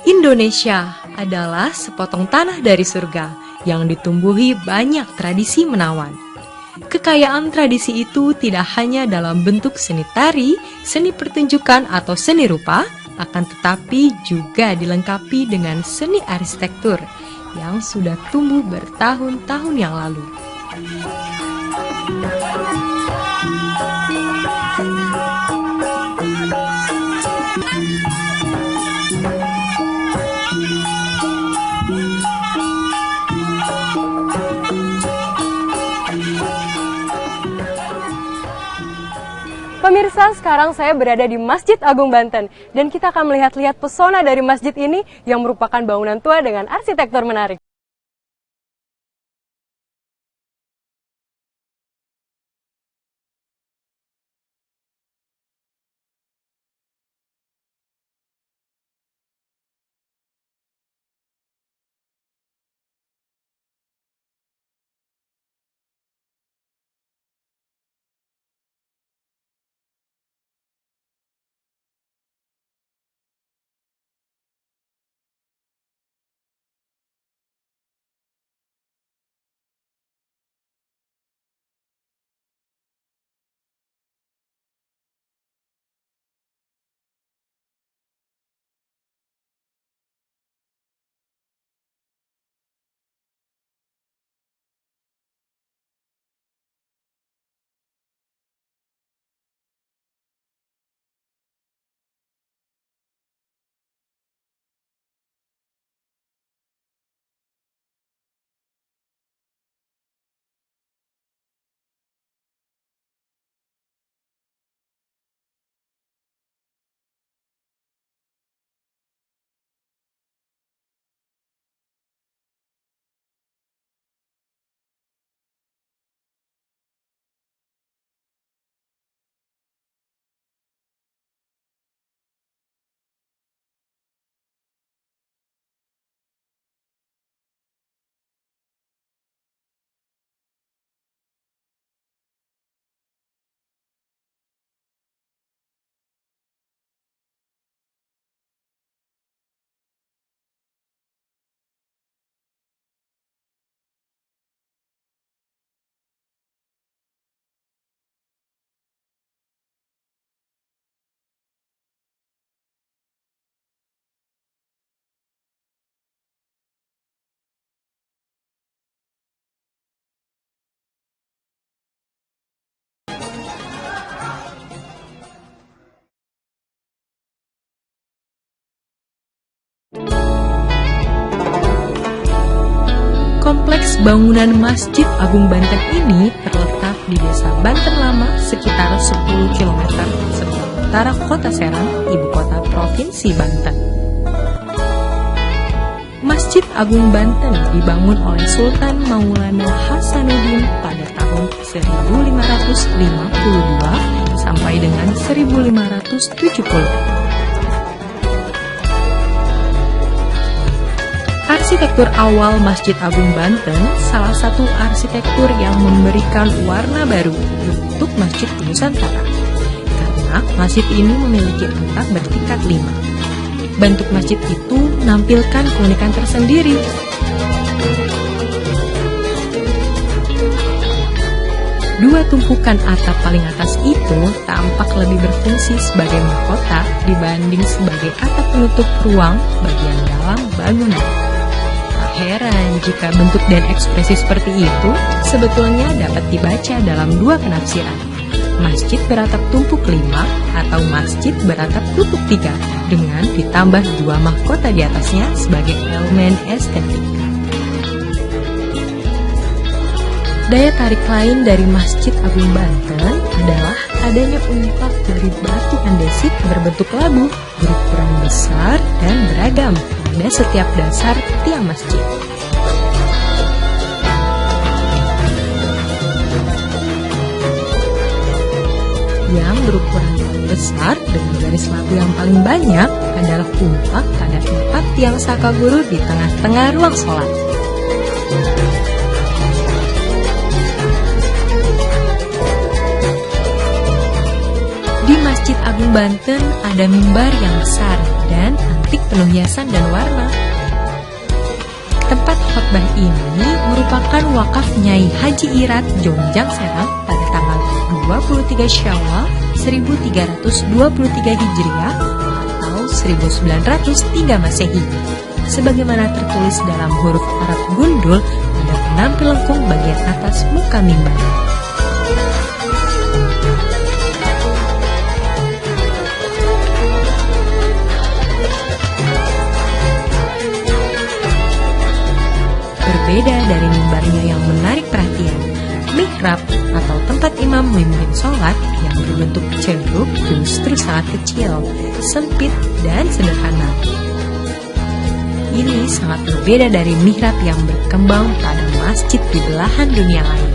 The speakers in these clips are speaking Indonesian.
Indonesia adalah sepotong tanah dari surga yang ditumbuhi banyak tradisi menawan. Kekayaan tradisi itu tidak hanya dalam bentuk seni tari, seni pertunjukan atau seni rupa, akan tetapi juga dilengkapi dengan seni arsitektur yang sudah tumbuh bertahun-tahun yang lalu. Pemirsa, sekarang saya berada di Masjid Agung Banten dan kita akan melihat-lihat pesona dari masjid ini yang merupakan bangunan tua dengan arsitektur menarik. Kompleks bangunan Masjid Agung Banten ini terletak di Desa Banten Lama sekitar 10 km sebelah utara Kota Serang, ibu kota Provinsi Banten. Masjid Agung Banten dibangun oleh Sultan Maulana Hasanuddin pada tahun 1552 sampai dengan 1570. Arsitektur awal Masjid Agung Banten salah satu arsitektur yang memberikan warna baru untuk Masjid Nusantara, karena masjid ini memiliki atap bertingkat 5. Bentuk masjid itu menampilkan keunikan tersendiri. Dua tumpukan atap paling atas itu tampak lebih berfungsi sebagai mahkota dibanding sebagai atap penutup ruang bagian dalam bangunan. Heran jika bentuk dan ekspresi seperti itu sebetulnya dapat dibaca dalam dua penafsiran, masjid beratap tumpuk 5 atau masjid beratap tumpuk 3 dengan ditambah dua mahkota di atasnya sebagai elemen estetik. Daya tarik lain dari Masjid Agung Banten adalah adanya unpak dari batu andesit berbentuk labu berukuran besar dan beragam pada setiap dasar tiang masjid. Yang berukuran paling besar dengan garis labu yang paling banyak adalah unpak pada 4 tiang sakaguru di tengah-tengah ruang sholat. Agung Banten ada mimbar yang besar dan antik penuh hiasan dan warna. Tempat khotbah ini merupakan wakaf Nyai Haji Irat Jonjang Serang pada tanggal 23 Syawal 1323 Hijriah atau 1903 Masehi. Sebagaimana tertulis dalam huruf Arab gundul pada penampil lengkung bagian atas muka mimbar. Berbeda dari mimbarnya yang menarik perhatian, mihrab atau tempat imam memimpin sholat yang berbentuk ceruk justru sangat kecil, sempit, dan sederhana. Ini sangat berbeda dari mihrab yang berkembang pada masjid di belahan dunia lain.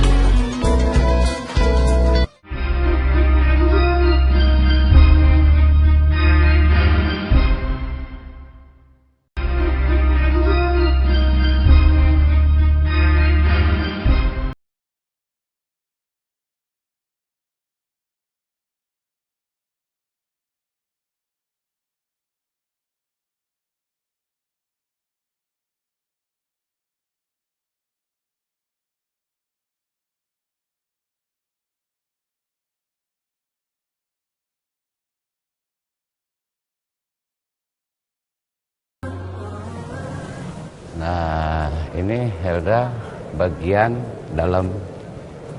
Nah, ini Helda bagian dalam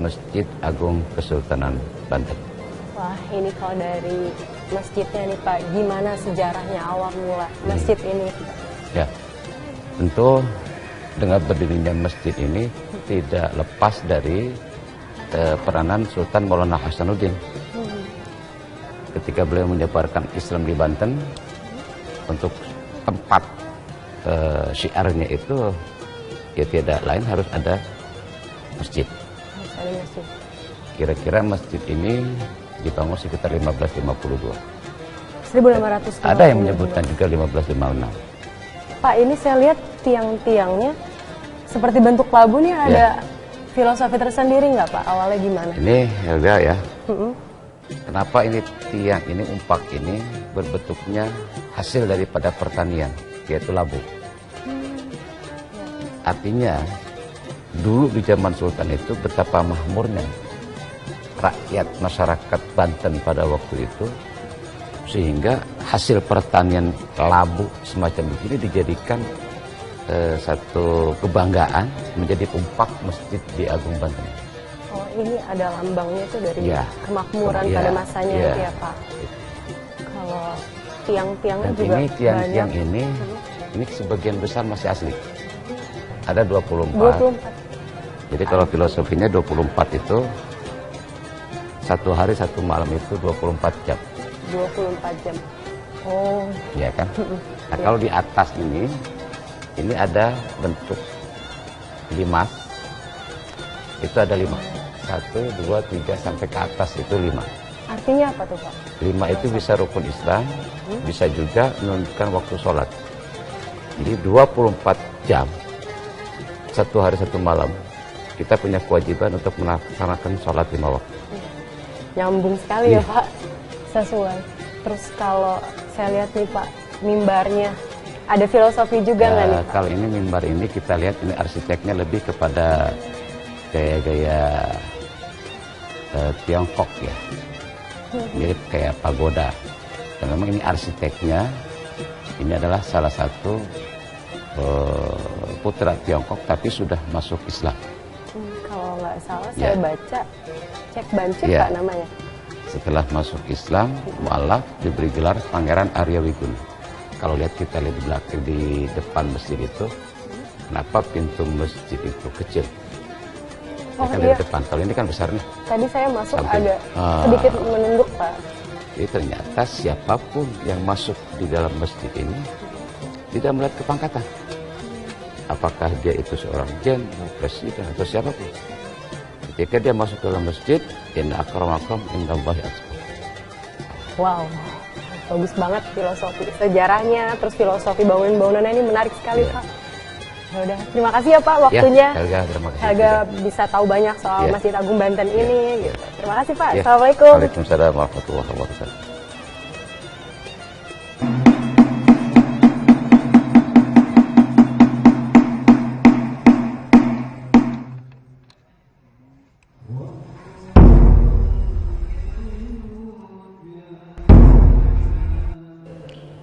Masjid Agung Kesultanan Banten. Wah, ini kalau dari masjidnya nih Pak, gimana sejarahnya awal mula masjid ini? Ya, tentu dengan berdirinya masjid ini tidak lepas dari peranan Sultan Maulana Hasanuddin. Ketika beliau menyebarkan Islam di Banten, untuk tempat syiarnya itu ya tidak lain harus ada masjid. Kira-kira masjid ini dibangun sekitar 1552. 1500. Ada yang menyebutkan juga 1556. Pak, ini saya lihat tiang-tiangnya seperti bentuk labu nih, ada filosofi tersendiri nggak Pak? Awalnya gimana? Ini Helga ya. Kenapa ini tiang ini umpak ini berbentuknya hasil daripada pertanian, yaitu labu. Artinya dulu di zaman Sultan itu betapa makmurnya rakyat masyarakat Banten pada waktu itu, sehingga hasil pertanian labu semacam ini dijadikan satu kebanggaan menjadi umpak masjid di Agung Banten. Oh, ini ada lambangnya itu dari kemakmuran pada masanya itu ya Pak. Kalau tiang-tiangnya juga ini tiang-tiang ini sebagian besar masih asli. Ada 24. Jadi kalau filosofinya 24 itu satu hari satu malam itu 24 jam. 24 jam. Oh. Iya kan? Nah, kalau di atas ini ada bentuk limas. Itu ada 5. 1, 2, 3 sampai ke atas itu 5. Artinya apa tuh Pak? 5 itu bisa rukun Islam, bisa juga menunjukkan waktu sholat. Jadi 24 jam, satu hari satu malam, kita punya kewajiban untuk melaksanakan sholat 5 waktu. Nyambung sekali ya Pak, sesuai. Terus kalau saya lihat nih Pak, mimbarnya ada filosofi juga nggak nih Pak? Kalau ini mimbar ini kita lihat ini arsiteknya lebih kepada gaya-gaya Tiongkok ya, mirip kayak pagoda. Dan memang ini arsiteknya, ini adalah salah satu putra Tiongkok tapi sudah masuk Islam. Kalau nggak salah saya baca Cek Bancik Pak namanya. Setelah masuk Islam, mualaf diberi gelar Pangeran Arya Wiguna. Kalau kita lihat di belakang di depan masjid itu, kenapa pintu masjid itu kecil? Oh, kan dari depan. Kalau ini kan besar nih. Tadi saya masuk agak sedikit menunduk Pak. Jadi ternyata siapapun yang masuk di dalam masjid ini tidak melihat kepangkatan. Apakah dia itu seorang jenderal, presiden, atau siapapun. Ketika dia masuk ke dalam masjid, inna akramakum indallahi atqakum. Wow, bagus banget filosofi sejarahnya, terus filosofi bangunan-bangunannya ini menarik sekali Pak. Ya udah, terima kasih ya Pak waktunya. Helga, terima kasih. Helga bisa tahu banyak soal Masjid Agung Banten ini. Gitu. Terima kasih Pak. Ya. Assalamualaikum. Waalaikumsalam warahmatullahi wabarakatuh.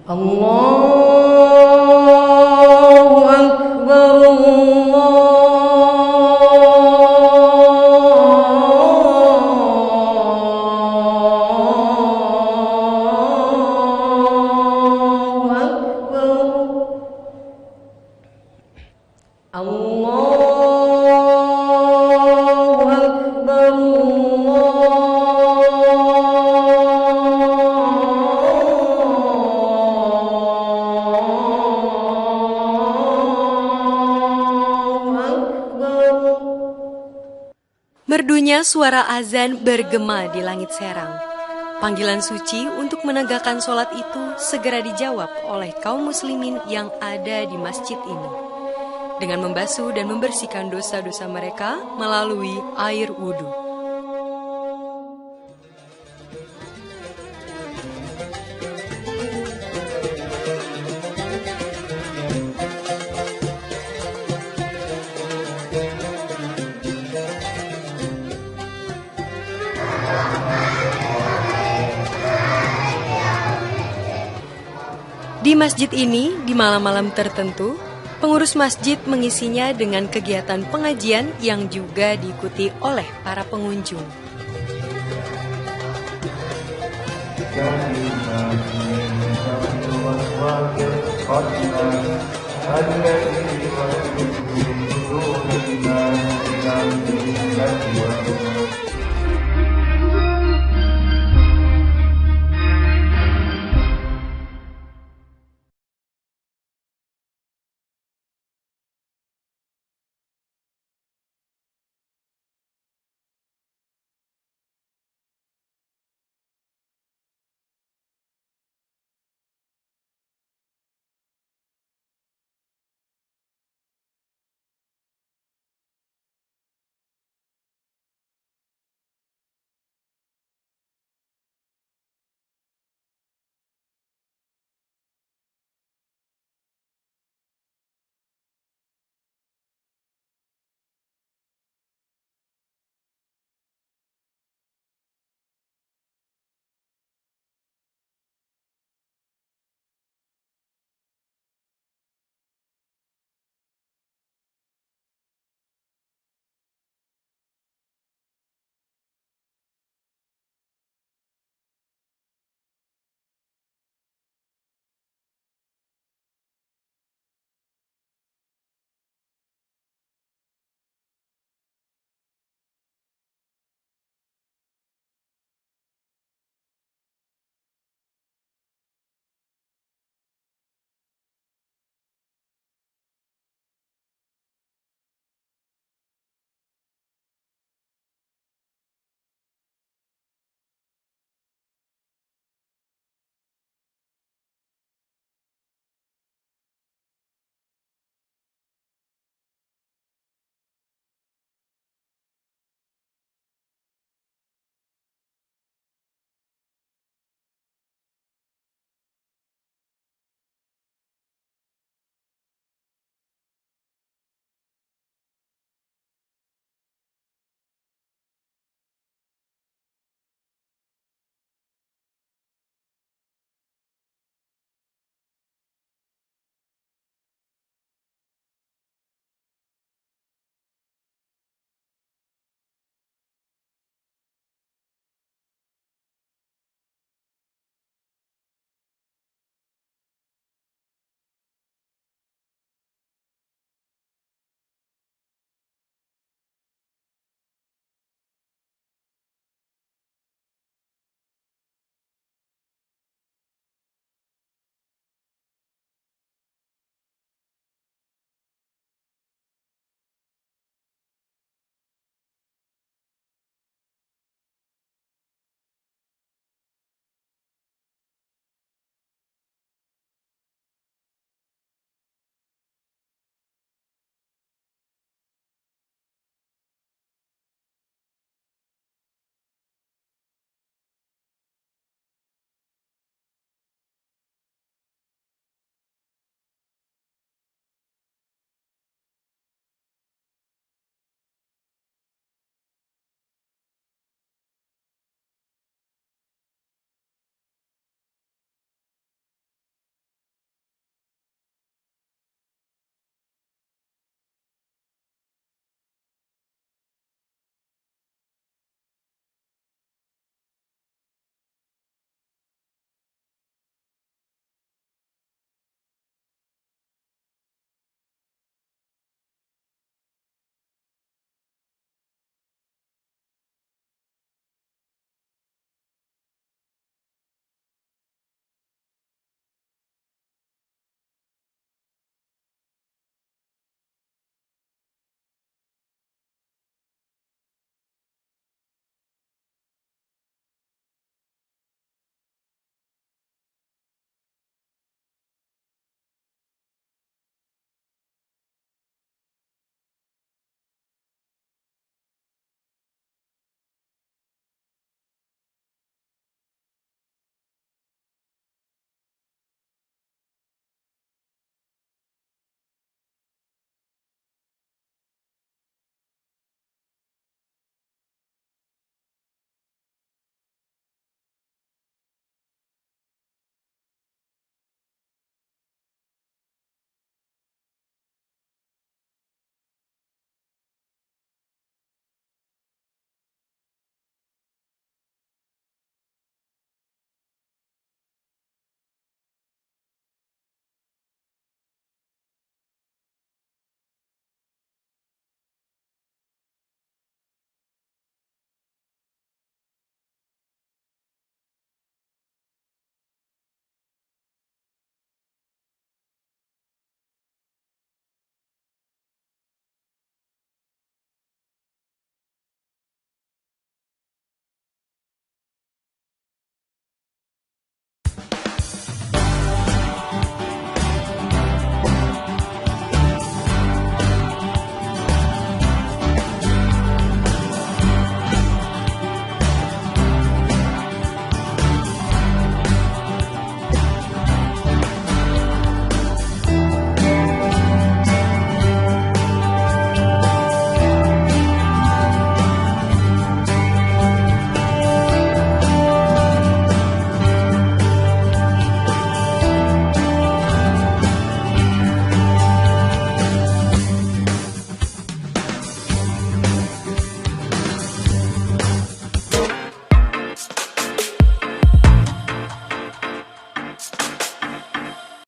Allahu Akbar. Merdunya suara azan bergema di langit Serang. Panggilan suci untuk menegakkan sholat itu segera dijawab oleh kaum muslimin yang ada di masjid ini, dengan membasuh dan membersihkan dosa-dosa mereka melalui air wudhu. Di masjid ini, di malam-malam tertentu, pengurus masjid mengisinya dengan kegiatan pengajian yang juga diikuti oleh para pengunjung.